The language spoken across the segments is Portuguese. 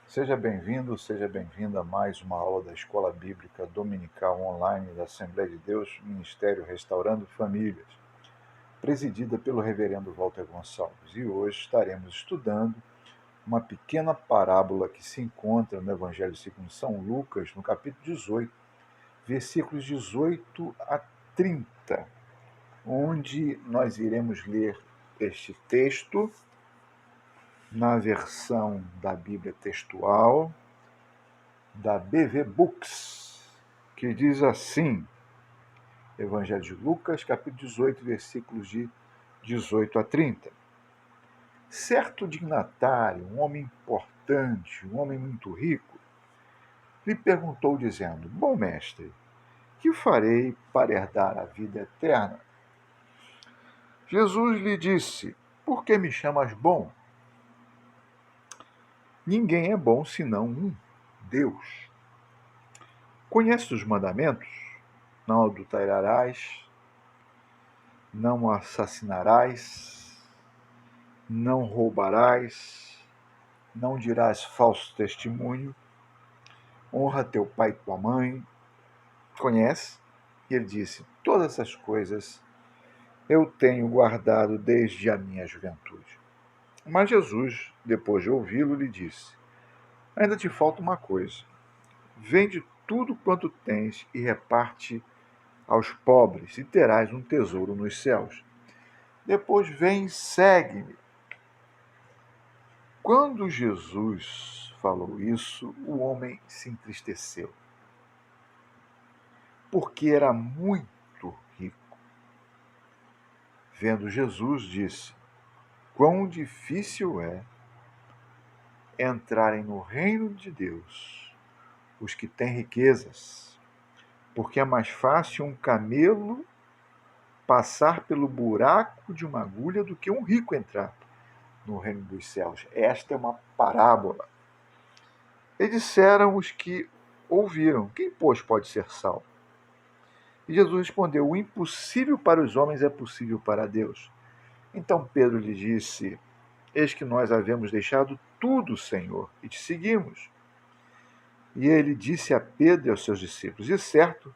Seja bem-vindo, seja bem-vinda a mais uma aula da Escola Bíblica Dominical Online da Assembleia de Deus, Ministério Restaurando Famílias, presidida pelo Reverendo Walter Gonçalves. E hoje estaremos estudando uma pequena parábola que se encontra no Evangelho segundo São Lucas, no capítulo 18, versículos 18 a 30, onde nós iremos ler este texto na versão da Bíblia textual da BV Books, que diz assim, Evangelho de Lucas, capítulo 18, versículos de 18 a 30. Certo dignatário, um homem importante, um homem muito rico, lhe perguntou, dizendo: Bom mestre, que farei para herdar a vida eterna? Jesus lhe disse: Por que me chamas bom? Ninguém é bom senão um, Deus. Conheces os mandamentos? Não adulterarás, não assassinarás, não roubarás, não dirás falso testemunho, honra teu pai e tua mãe. Conhece? E ele disse: Todas essas coisas eu tenho guardado desde a minha juventude. Mas Jesus, depois de ouvi-lo, lhe disse: Ainda te falta uma coisa. Vende tudo quanto tens e reparte aos pobres, e terás um tesouro nos céus. Depois vem e segue-me. Quando Jesus falou isso, o homem se entristeceu, porque era muito rico. Vendo Jesus, disse: Quão difícil é entrarem no reino de Deus os que têm riquezas, porque é mais fácil um camelo passar pelo buraco de uma agulha do que um rico entrar no reino dos céus. Esta é uma parábola. E disseram os que ouviram: Quem, pois, pode ser salvo? E Jesus respondeu: O impossível para os homens é possível para Deus. Então Pedro lhe disse: Eis que nós havemos deixado tudo, Senhor, e te seguimos. E ele disse a Pedro e aos seus discípulos: De certo,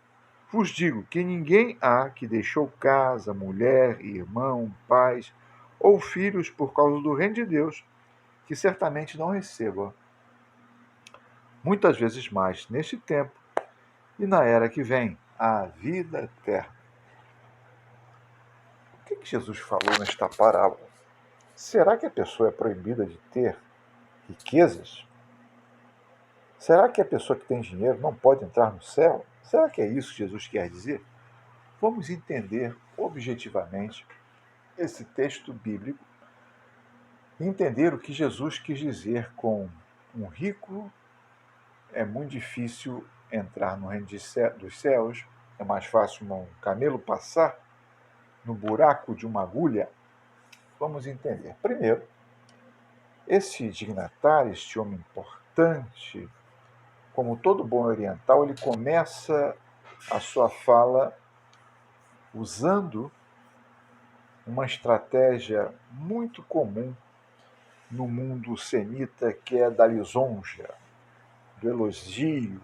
vos digo que ninguém há que deixou casa, mulher, irmão, pais ou filhos por causa do reino de Deus, que certamente não receba muitas vezes mais neste tempo e na era que vem a vida eterna. O que Jesus falou nesta parábola? Será que a pessoa é proibida de ter riquezas? Será que a pessoa que tem dinheiro não pode entrar no céu? Será que é isso que Jesus quer dizer? Vamos entender objetivamente esse texto bíblico e entender o que Jesus quis dizer com um rico é muito difícil entrar no reino dos céus, é mais fácil um camelo passar no buraco de uma agulha. Vamos entender. Primeiro, esse dignatário, este homem importante, como todo bom oriental, ele começa a sua fala usando uma estratégia muito comum no mundo semita, que é da lisonja, do elogio,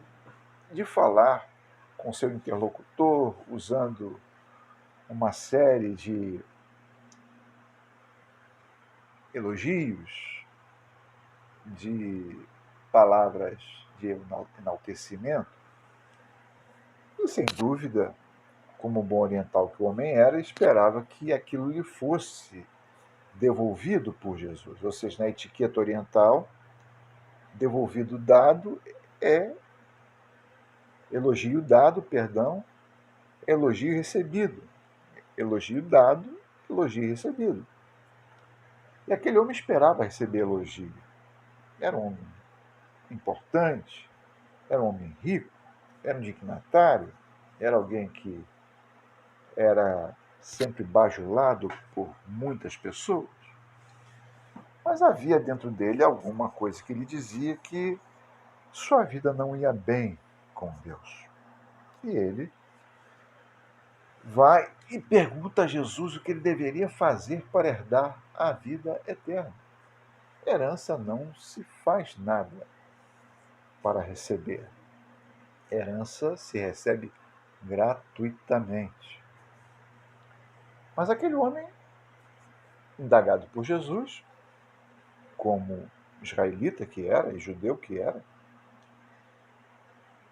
de falar com seu interlocutor, usando uma série de elogios, de palavras de enaltecimento. E, sem dúvida, como bom oriental que o homem era, esperava que aquilo lhe fosse devolvido por Jesus. Ou seja, na etiqueta oriental, devolvido dado é elogio dado, perdão, elogio recebido. Elogio dado, elogio recebido. E aquele homem esperava receber elogio. Era um homem importante, era um homem rico, era um dignatário, era alguém que era sempre bajulado por muitas pessoas. Mas havia dentro dele alguma coisa que lhe dizia que sua vida não ia bem com Deus. E ele vai e pergunta a Jesus o que ele deveria fazer para herdar a vida eterna. Herança não se faz nada. para receber. Herança se recebe gratuitamente. Mas aquele homem, indagado por Jesus, como israelita que era e judeu que era,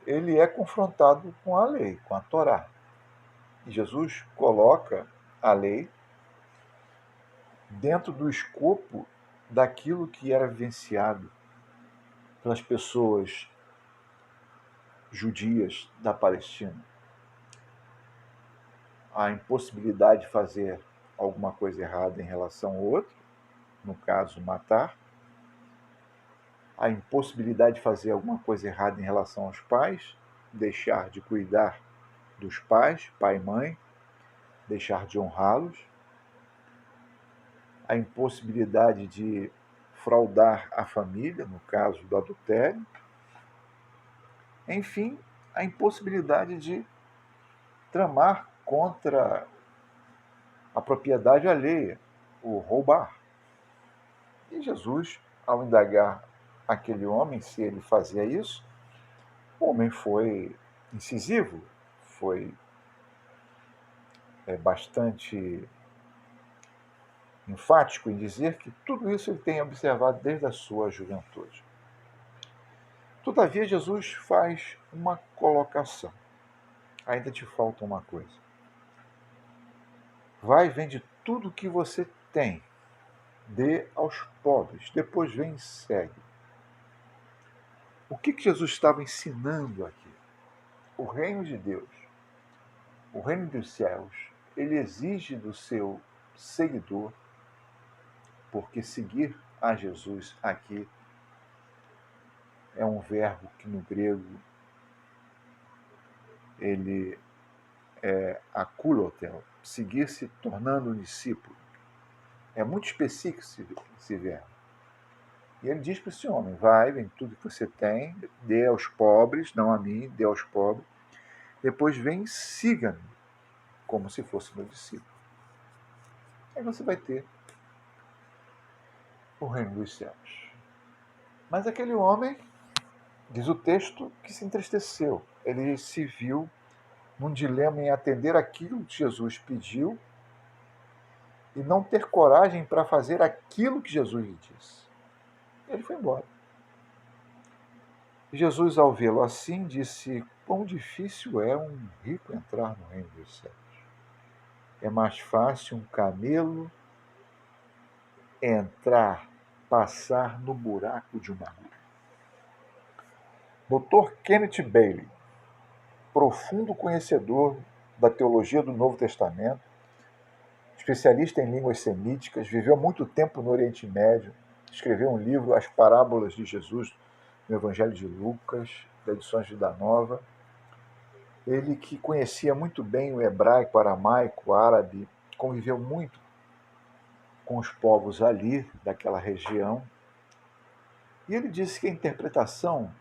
ele é confrontado com a lei, com a Torá. E Jesus coloca a lei dentro do escopo daquilo que era vivenciado pelas pessoas judias da Palestina. A impossibilidade de fazer alguma coisa errada em relação ao outro, no caso, matar. A impossibilidade de fazer alguma coisa errada em relação aos pais, deixar de cuidar dos pais, pai e mãe, deixar de honrá-los. A impossibilidade de fraudar a família, no caso do adultério. Enfim, a impossibilidade de tramar contra a propriedade alheia, o roubar. E Jesus, ao indagar aquele homem se ele fazia isso, o homem foi incisivo, foi bastante enfático em dizer que tudo isso ele tem observado desde a sua juventude. Todavia, Jesus faz uma colocação. Ainda te falta uma coisa. Vai, vende tudo o que você tem, dê aos pobres, depois vem e segue. O que Jesus estava ensinando aqui? O reino de Deus, o reino dos céus, ele exige do seu seguidor, porque seguir a Jesus aqui é um verbo que no grego ele é akulotel, seguir se tornando um discípulo. É muito específico esse verbo. E ele diz para esse homem, vai, vem tudo que você tem, dê aos pobres, não a mim, dê aos pobres, depois vem e siga-me, como se fosse meu discípulo. Aí você vai ter o reino dos céus. Mas aquele homem, diz o texto, que se entristeceu. Ele se viu num dilema em atender aquilo que Jesus pediu e não ter coragem para fazer aquilo que Jesus lhe disse. Ele foi embora. Jesus, ao vê-lo assim, disse: quão difícil é um rico entrar no reino dos céus. É mais fácil um camelo entrar, passar no buraco de uma agulha. Dr. Kenneth Bailey, profundo conhecedor da teologia do Novo Testamento, especialista em línguas semíticas, viveu muito tempo no Oriente Médio, escreveu um livro, As Parábolas de Jesus, no Evangelho de Lucas, da Edições Vida Nova. Ele que conhecia muito bem o hebraico, o aramaico, o árabe, conviveu muito com os povos ali, daquela região. E ele disse que a interpretação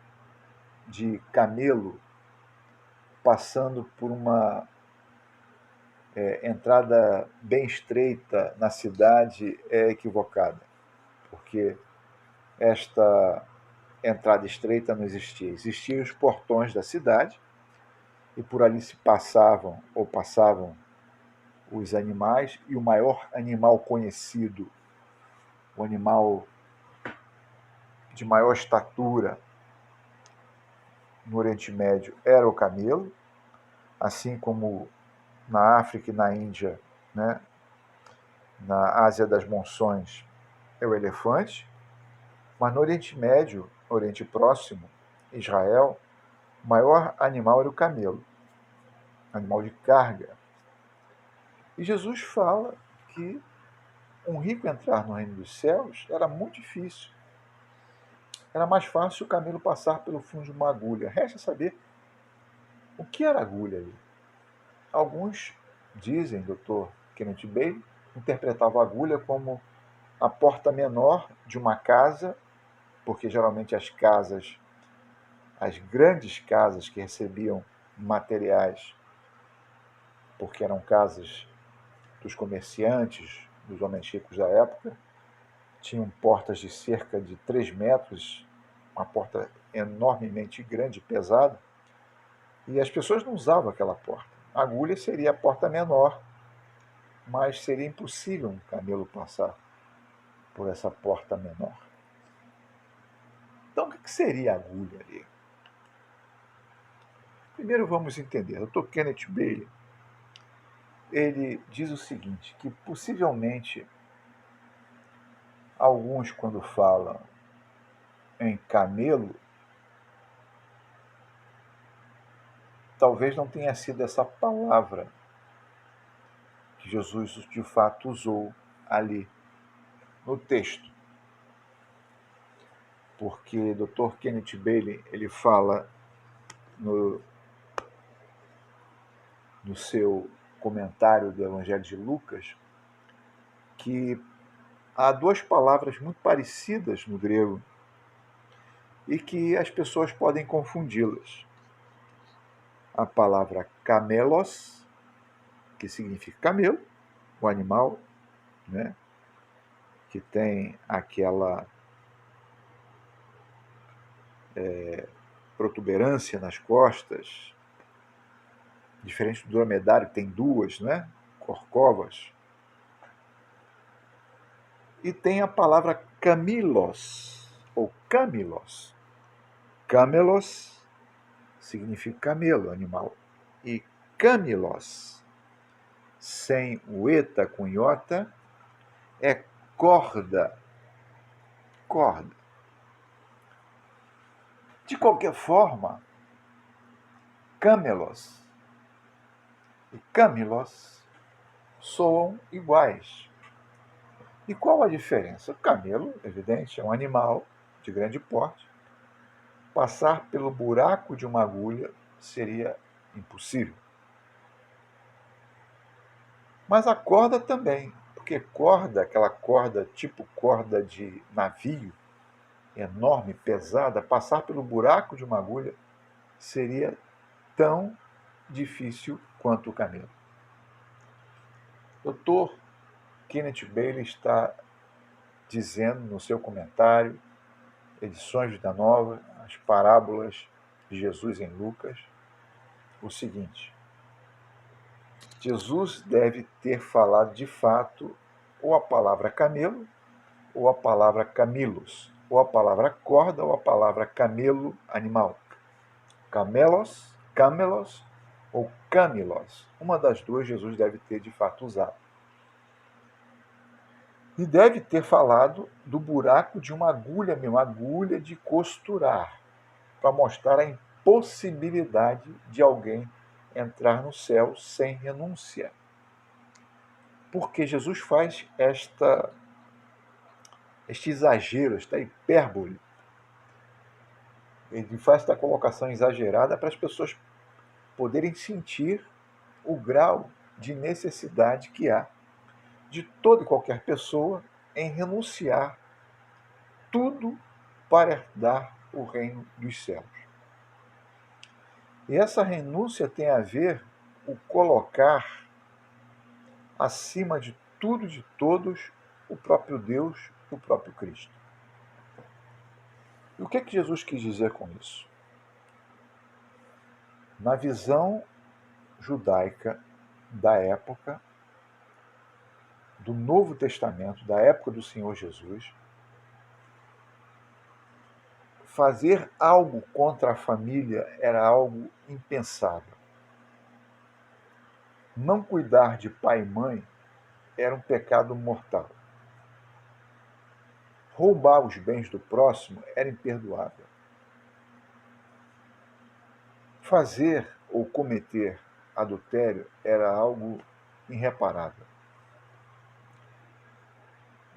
de camelo passando por uma entrada bem estreita na cidade é equivocada, porque esta entrada estreita não existia. Existiam os portões da cidade e por ali se passavam os animais, e o maior animal conhecido, o animal de maior estatura no Oriente Médio era o camelo, assim como na África e na Índia, né, na Ásia das Monções, é o elefante, mas no Oriente Médio, no Oriente Próximo, Israel, o maior animal era o camelo, animal de carga. E Jesus fala que um rico entrar no reino dos céus era muito difícil. Era mais fácil o camelo passar pelo fundo de uma agulha. Resta saber o que era agulha ali. Alguns dizem, Dr. Kenneth Bailey, interpretavam a agulha como a porta menor de uma casa, porque geralmente as casas, as grandes casas que recebiam materiais, porque eram casas dos comerciantes, dos homens ricos da época, tinham portas de cerca de 3 metros, uma porta enormemente grande e pesada, e as pessoas não usavam aquela porta. A agulha seria a porta menor, mas seria impossível um camelo passar por essa porta menor. Então, o que seria a agulha ali? Primeiro vamos entender. O Dr. Kenneth Bailey, ele diz o seguinte, que possivelmente alguns, quando falam em camelo, talvez não tenha sido essa palavra que Jesus de fato usou ali no texto. Porque Dr. Kenneth Bailey, ele fala no seu comentário do Evangelho de Lucas que há duas palavras muito parecidas no grego e que as pessoas podem confundi-las. A palavra camelos, que significa camelo, o animal, né, que tem aquela protuberância nas costas, diferente do dromedário, que tem duas, né, corcovas. E tem a palavra camilos, ou camilos. Camelos significa camelo, animal. E camilos, sem o eta com iota, é corda. Corda. De qualquer forma, camelos e camilos soam iguais. E qual a diferença? O camelo, evidente, é um animal de grande porte. Passar pelo buraco de uma agulha seria impossível. Mas a corda também, porque corda, aquela corda tipo corda de navio, enorme, pesada, passar pelo buraco de uma agulha seria tão difícil quanto o camelo. Dr. Kenneth Bailey está dizendo no seu comentário, Edições de Vida Nova, as parábolas de Jesus em Lucas, o seguinte: Jesus deve ter falado de fato ou a palavra camelo, ou a palavra camilos, ou a palavra corda, ou a palavra camelo, animal. Camelos, camelos ou camilos. Uma das duas Jesus deve ter de fato usado. E deve ter falado do buraco de uma agulha mesmo, agulha de costurar, para mostrar a impossibilidade de alguém entrar no céu sem renúncia. Porque Jesus faz este exagero, esta hipérbole. Ele faz esta colocação exagerada para as pessoas poderem sentir o grau de necessidade que há de toda e qualquer pessoa em renunciar tudo para herdar o reino dos céus. E essa renúncia tem a ver o colocar acima de tudo e de todos o próprio Deus, o próprio Cristo. E o que Jesus quis dizer com isso? Na visão judaica da época, do Novo Testamento, da época do Senhor Jesus, fazer algo contra a família era algo impensável. Não cuidar de pai e mãe era um pecado mortal. Roubar os bens do próximo era imperdoável. Fazer ou cometer adultério era algo irreparável.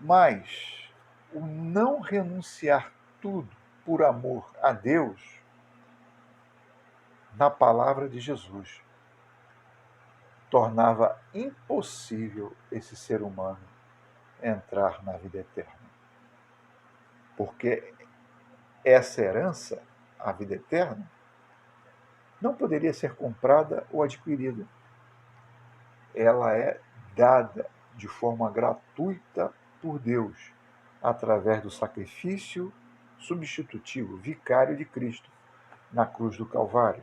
Mas o não renunciar tudo por amor a Deus, na palavra de Jesus, tornava impossível esse ser humano entrar na vida eterna. Porque essa herança, a vida eterna, não poderia ser comprada ou adquirida. Ela é dada de forma gratuita por Deus, através do sacrifício substitutivo, vicário de Cristo na cruz do Calvário.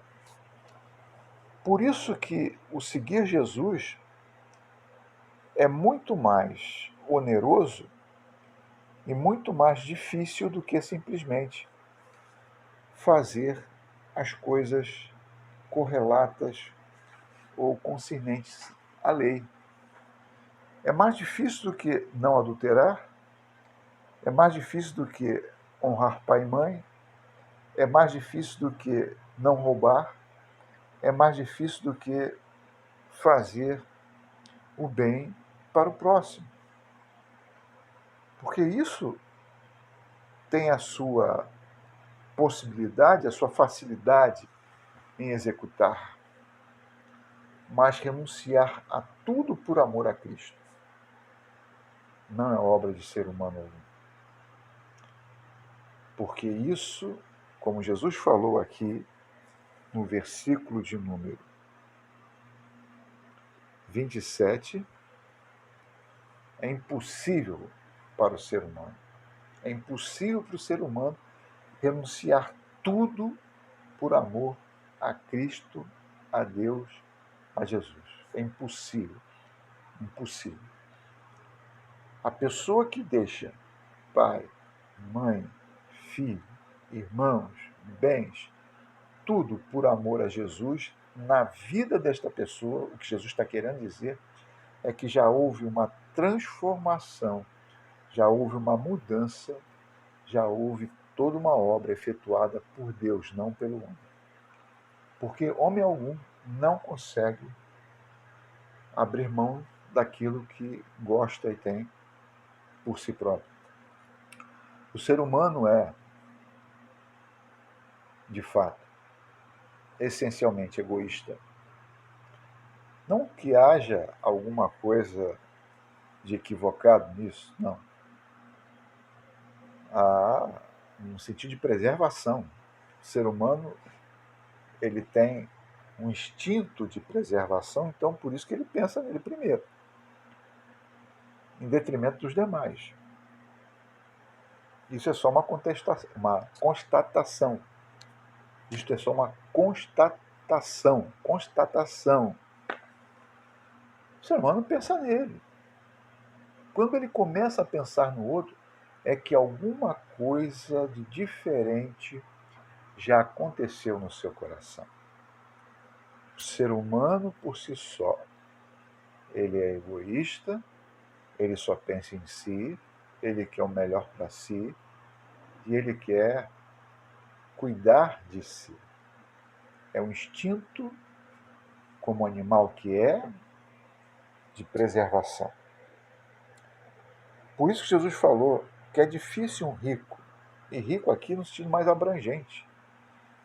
Por isso que o seguir Jesus é muito mais oneroso e muito mais difícil do que simplesmente fazer as coisas correlatas ou concernentes à lei. É mais difícil do que não adulterar, é mais difícil do que honrar pai e mãe, é mais difícil do que não roubar, é mais difícil do que fazer o bem para o próximo. Porque isso tem a sua possibilidade, a sua facilidade em executar, mas renunciar a tudo por amor a Cristo não é obra de ser humano algum. Porque isso, como Jesus falou aqui no versículo de número 27, é impossível para o ser humano. É impossível para o ser humano renunciar tudo por amor a Cristo, a Deus, a Jesus. É impossível. Impossível. A pessoa que deixa pai, mãe, filho, irmãos, bens, tudo por amor a Jesus, na vida desta pessoa, o que Jesus está querendo dizer é que já houve uma transformação, já houve uma mudança, já houve toda uma obra efetuada por Deus, não pelo homem. Porque homem algum não consegue abrir mão daquilo que gosta e tem por si próprio. O ser humano é, de fato, essencialmente egoísta. Não que haja alguma coisa de equivocado nisso, não. Há um sentido de preservação. O ser humano ele tem um instinto de preservação, então por isso que ele pensa nele primeiro, em detrimento dos demais. Isso é só uma constatação. Isto é só uma constatação. Constatação. O ser humano pensa nele. Quando ele começa a pensar no outro, é que alguma coisa de diferente já aconteceu no seu coração. O ser humano, por si só, ele é egoísta, ele só pensa em si, ele quer o melhor para si e ele quer cuidar de si. É um instinto, como animal que é, de preservação. Por isso que Jesus falou que é difícil um rico, e rico aqui no sentido mais abrangente.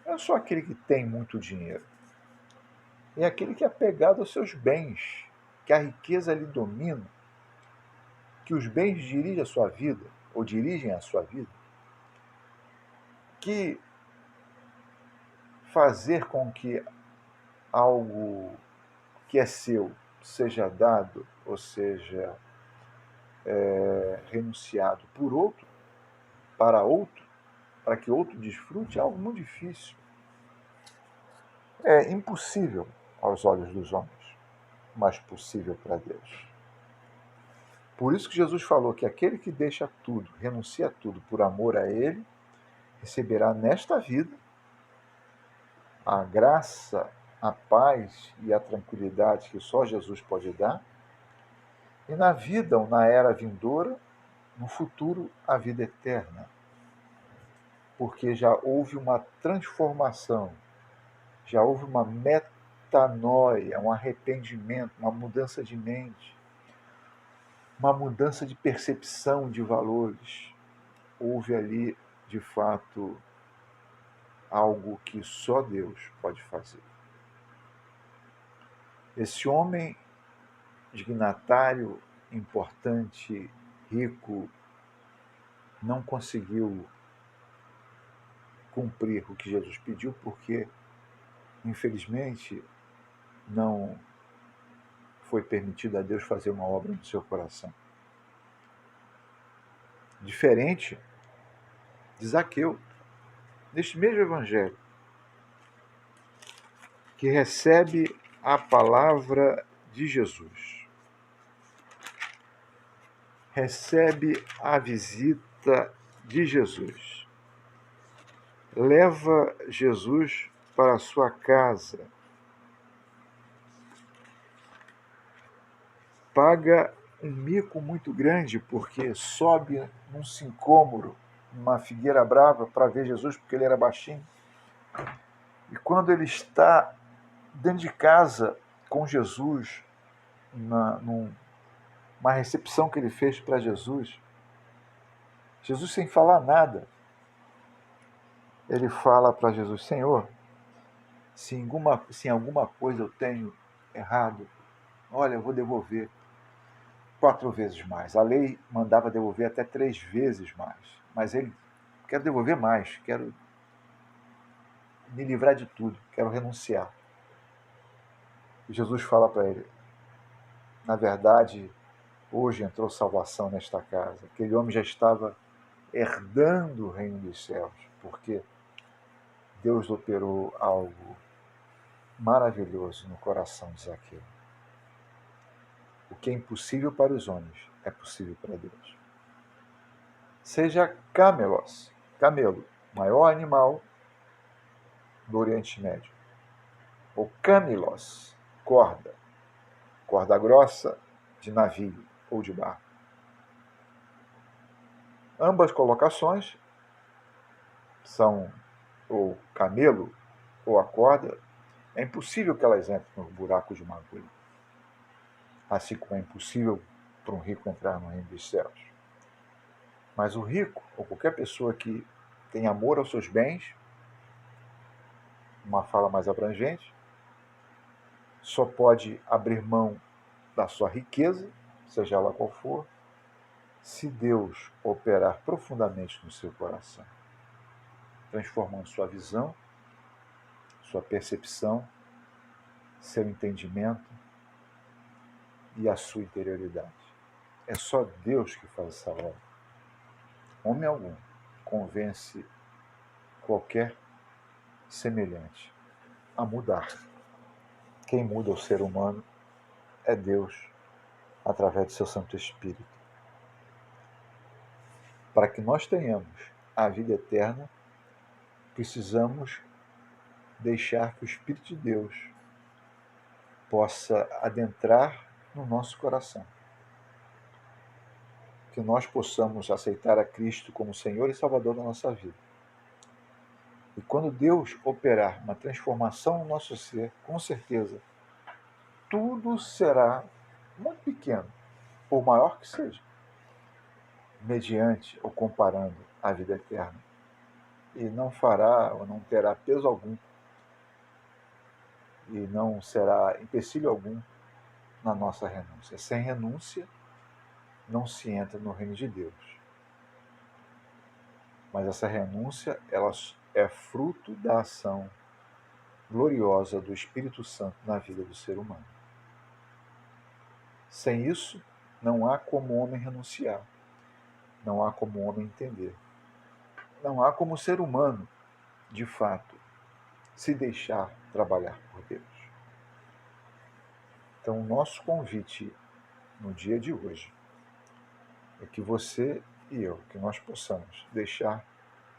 Não é só aquele que tem muito dinheiro, é aquele que é apegado aos seus bens, que a riqueza lhe domina, que os bens dirigem a sua vida, ou dirigem a sua vida, que fazer com que algo que é seu seja dado, ou seja, renunciado por outro, para que outro desfrute, é algo muito difícil. É impossível aos olhos dos homens, mas possível para Deus. Por isso que Jesus falou que aquele que deixa tudo, renuncia a tudo por amor a Ele, receberá nesta vida a graça, a paz e a tranquilidade que só Jesus pode dar, e na vida ou na era vindoura, no futuro, a vida eterna. Porque já houve uma transformação, já houve uma metanoia, um arrependimento, uma mudança de mente, uma mudança de percepção de valores. Houve ali, de fato, algo que só Deus pode fazer. Esse homem dignatário, importante, rico, não conseguiu cumprir o que Jesus pediu porque, infelizmente, não foi permitido a Deus fazer uma obra no seu coração. Diferente de Zaqueu, neste mesmo evangelho, que recebe a palavra de Jesus, recebe a visita de Jesus, leva Jesus para a sua casa, paga um mico muito grande, porque sobe num sicômoro, numa figueira brava, para ver Jesus, porque ele era baixinho. E quando ele está dentro de casa com Jesus, numa recepção que ele fez para Jesus, Jesus, sem falar nada, ele fala para Jesus: Senhor, se em alguma coisa eu tenho errado, olha, eu vou devolver 4 vezes mais. A lei mandava devolver até 3 vezes mais, mas ele quer devolver mais, quero me livrar de tudo, quero renunciar. E Jesus fala para ele: na verdade, hoje entrou salvação nesta casa. Aquele homem já estava herdando o reino dos céus, porque Deus operou algo maravilhoso no coração de Zaqueu. O que é impossível para os homens é possível para Deus. Seja camelo, maior animal do Oriente Médio, ou camilos, corda grossa de navio ou de barco. Ambas colocações são ou camelo ou a corda, é impossível que elas entrem no buraco de uma agulha. Assim como é impossível para um rico entrar no reino dos céus. Mas o rico, ou qualquer pessoa que tem amor aos seus bens, uma fala mais abrangente, só pode abrir mão da sua riqueza, seja ela qual for, se Deus operar profundamente no seu coração, transformando sua visão, sua percepção, seu entendimento e a sua interioridade. É só Deus que faz essa obra. Homem algum convence qualquer semelhante a mudar. Quem muda o ser humano é Deus, através do seu Santo Espírito. Para que nós tenhamos a vida eterna, precisamos deixar que o Espírito de Deus possa adentrar no nosso coração. Que nós possamos aceitar a Cristo como Senhor e Salvador da nossa vida. E quando Deus operar uma transformação no nosso ser, com certeza, tudo será muito pequeno, por maior que seja, mediante ou comparando a vida eterna. E não fará ou não terá peso algum, e não será empecilho algum na nossa renúncia. Sem renúncia, não se entra no reino de Deus. Mas essa renúncia, ela é fruto da ação gloriosa do Espírito Santo na vida do ser humano. Sem isso, não há como o homem renunciar. Não há como o homem entender. Não há como o ser humano, de fato, se deixar trabalhar por Deus. Então, o nosso convite no dia de hoje é que você e eu, que nós possamos deixar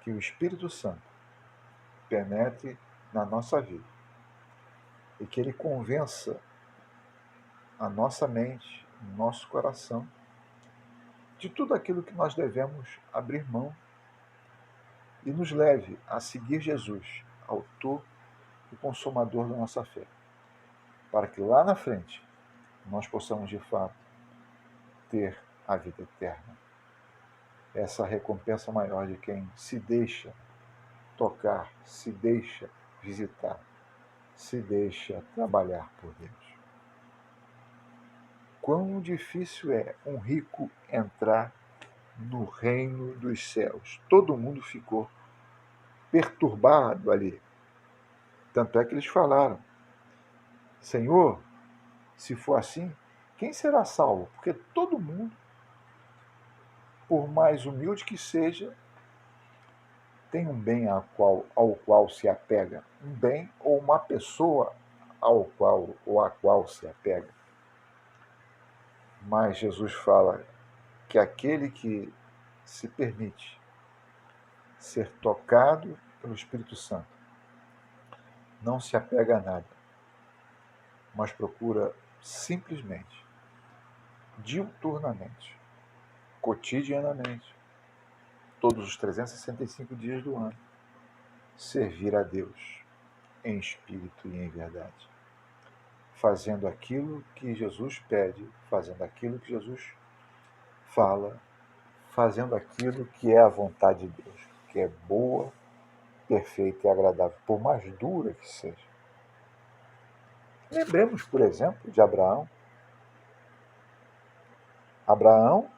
que o Espírito Santo penetre na nossa vida e que ele convença a nossa mente, o nosso coração, de tudo aquilo que nós devemos abrir mão e nos leve a seguir Jesus, autor e consumador da nossa fé, para que lá na frente nós possamos de fato ter a vida eterna. Essa recompensa maior de quem se deixa tocar, se deixa visitar, se deixa trabalhar por Deus. Quão difícil é um rico entrar no reino dos céus. Todo mundo ficou perturbado ali. Tanto é que eles falaram: Senhor, se for assim, quem será salvo? Porque todo mundo, por mais humilde que seja, tem um bem ao qual se apega, um bem ou uma pessoa ao qual ou a qual se apega. Mas Jesus fala que aquele que se permite ser tocado pelo Espírito Santo não se apega a nada, mas procura simplesmente, diuturnamente, cotidianamente, todos os 365 dias do ano, servir a Deus em espírito e em verdade, fazendo aquilo que Jesus pede, fazendo aquilo que Jesus fala, fazendo aquilo que é a vontade de Deus, que é boa, perfeita e agradável, por mais dura que seja. Lembremos, por exemplo, de Abraão. Abraão,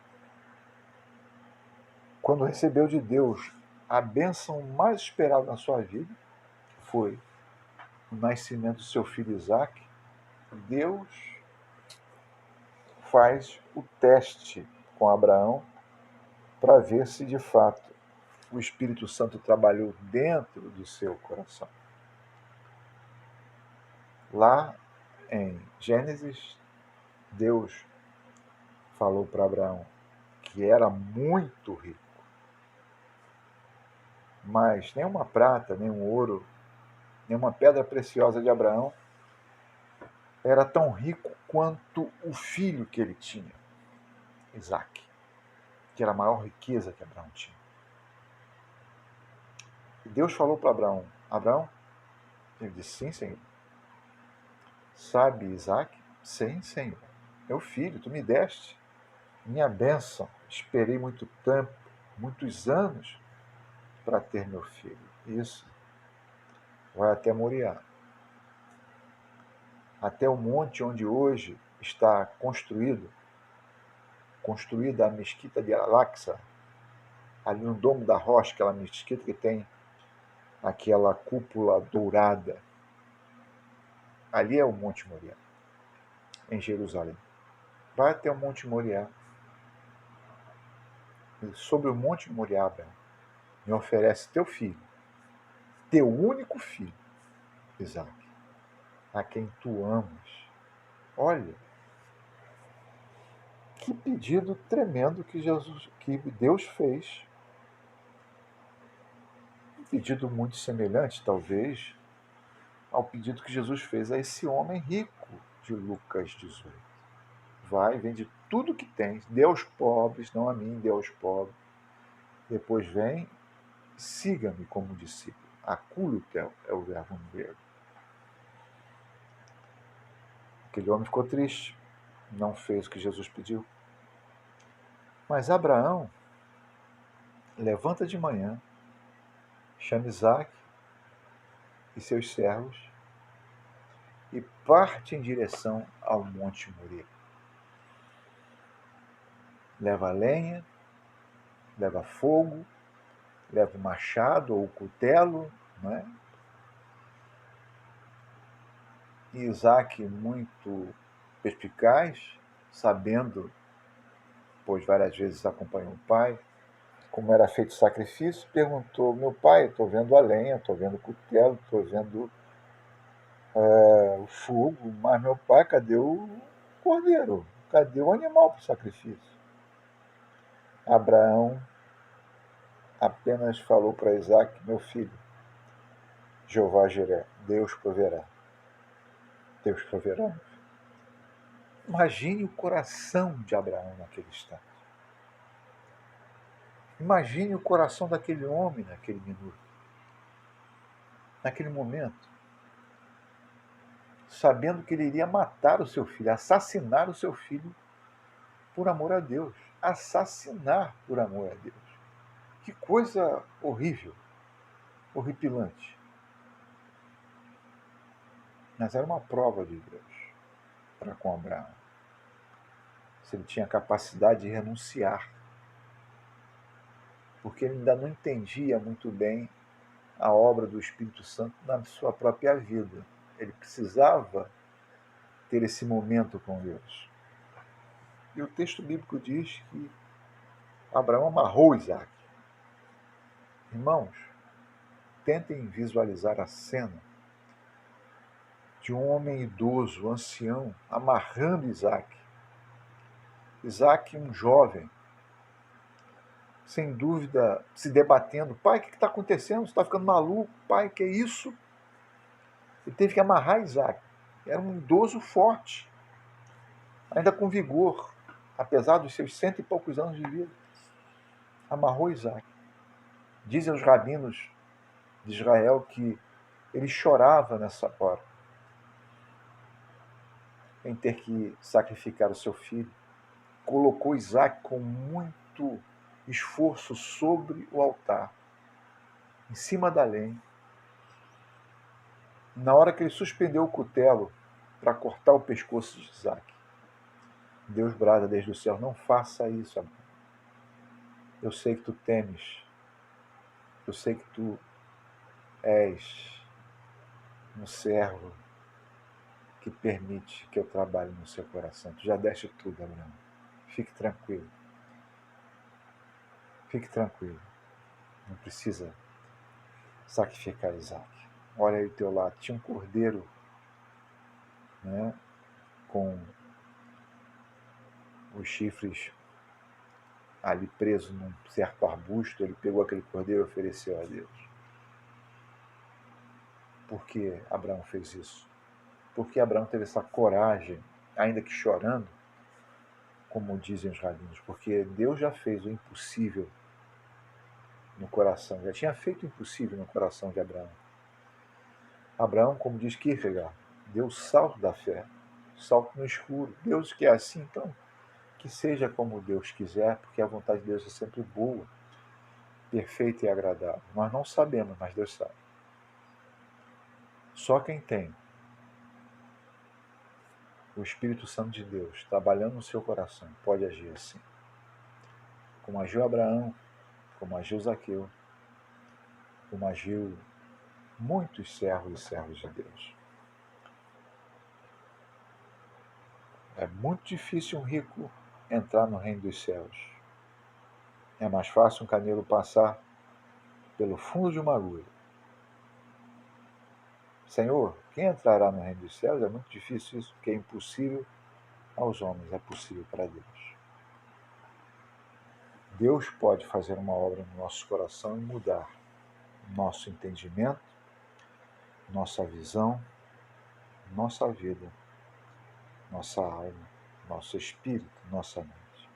quando recebeu de Deus a bênção mais esperada na sua vida, foi o nascimento do seu filho Isaque. Deus faz o teste com Abraão para ver se de fato o Espírito Santo trabalhou dentro do seu coração. Lá em Gênesis, Deus falou para Abraão que era muito rico, mas nenhuma prata, nenhum ouro, nenhuma pedra preciosa de Abraão era tão rico quanto o filho que ele tinha, Isaque, que era a maior riqueza que Abraão tinha. E Deus falou para Abraão, Abraão, ele disse, sim, Senhor. Sabe, Isaque? Sim, Senhor. Meu filho, tu me deste minha bênção. Esperei muito tempo, muitos anos, para ter meu filho. Isso. Vai até Moriá. Até o monte onde hoje está construída a mesquita de Al-Aqsa, ali no Domo da Rocha, aquela mesquita que tem aquela cúpula dourada. Ali é o Monte Moriá, em Jerusalém. Vai até o Monte Moriá. E sobre o Monte Moriá, Abraão, me oferece teu filho, teu único filho, Isaque, a quem tu amas. Olha, que pedido tremendo que Deus fez. Um pedido muito semelhante, talvez, ao pedido que Jesus fez a esse homem rico de Lucas 18. Vai, vende tudo que tens, dê aos pobres, não a mim, dê aos pobres. Depois vem, siga-me como discípulo. Akulutel é o verbo no grego. Aquele homem ficou triste, não fez o que Jesus pediu. Mas Abraão levanta de manhã, chama Isaque e seus servos e parte em direção ao Monte Moriá. Leva lenha, leva fogo, leva o machado ou o cutelo, né? E Isaque, muito perspicaz, sabendo, pois várias vezes acompanhou o pai, como era feito o sacrifício, perguntou, meu pai, estou vendo a lenha, estou vendo o cutelo, estou vendo o fogo, mas meu pai, cadê o cordeiro? Cadê o animal para o sacrifício? Abraão apenas falou para Isaque, meu filho, Jeová Jiré, Deus proverá. Deus proverá. Imagine o coração de Abraão naquele instante. Imagine o coração daquele homem naquele minuto. Naquele momento. Sabendo que ele iria matar o seu filho, assassinar o seu filho por amor a Deus. Assassinar por amor a Deus. Que coisa horrível, horripilante. Mas era uma prova de Deus para com Abraão. Se ele tinha capacidade de renunciar. Porque ele ainda não entendia muito bem a obra do Espírito Santo na sua própria vida. Ele precisava ter esse momento com Deus. E o texto bíblico diz que Abraão amarrou Isaque. Irmãos, tentem visualizar a cena de um homem idoso, ancião, amarrando Isaac. Isaac, um jovem, sem dúvida, se debatendo. Pai, o que está acontecendo? Você está ficando maluco? Pai, que é isso? Ele teve que amarrar Isaac. Era um idoso forte, ainda com vigor, apesar dos seus 100 e poucos anos de vida. Amarrou Isaac. Dizem os rabinos de Israel que ele chorava nessa hora, em ter que sacrificar o seu filho. Colocou Isaac com muito esforço sobre o altar, em cima da lenha. Na hora que ele suspendeu o cutelo para cortar o pescoço de Isaac, Deus brada desde o céu: não faça isso, Abraão. Eu sei que tu temes, eu sei que tu és um servo que permite que eu trabalhe no seu coração. Tu já deste tudo, Abraão. Fique tranquilo. Fique tranquilo. Não precisa sacrificar Isaac. Olha aí ao teu lado. Tinha um cordeiro, né, com os chifres ali preso num certo arbusto. Ele pegou aquele cordeiro e ofereceu a Deus. Por que Abraão fez isso? Porque Abraão teve essa coragem, ainda que chorando, como dizem os rabinos, porque Deus já fez o impossível no coração, já tinha feito o impossível no coração de Abraão. Abraão, como diz Kierkegaard, deu o salto da fé, salto no escuro. Deus que é assim, então, que seja como Deus quiser, porque a vontade de Deus é sempre boa, perfeita e agradável. Nós não sabemos, mas Deus sabe. Só quem tem o Espírito Santo de Deus trabalhando no seu coração pode agir assim. Como agiu Abraão, como agiu Zaqueu, como agiu muitos servos e servas de Deus. É muito difícil um rico entrar no reino dos céus. É mais fácil um camelo passar pelo fundo de uma agulha. Senhor, quem entrará no reino dos céus? É muito difícil isso, porque é impossível aos homens, é possível para Deus. Deus pode fazer uma obra no nosso coração e mudar nosso entendimento, nossa visão, nossa vida, nossa alma, nosso espírito, nossa mente.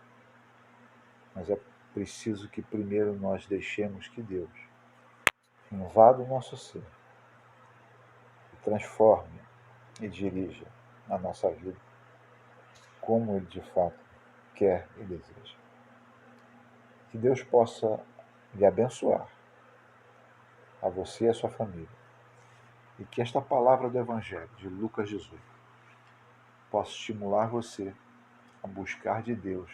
Mas é preciso que primeiro nós deixemos que Deus invada o nosso ser, e transforme e dirija a nossa vida como Ele de fato quer e deseja. Que Deus possa lhe abençoar, a você e a sua família, e que esta palavra do Evangelho de Lucas 18 possa estimular você a buscar de Deus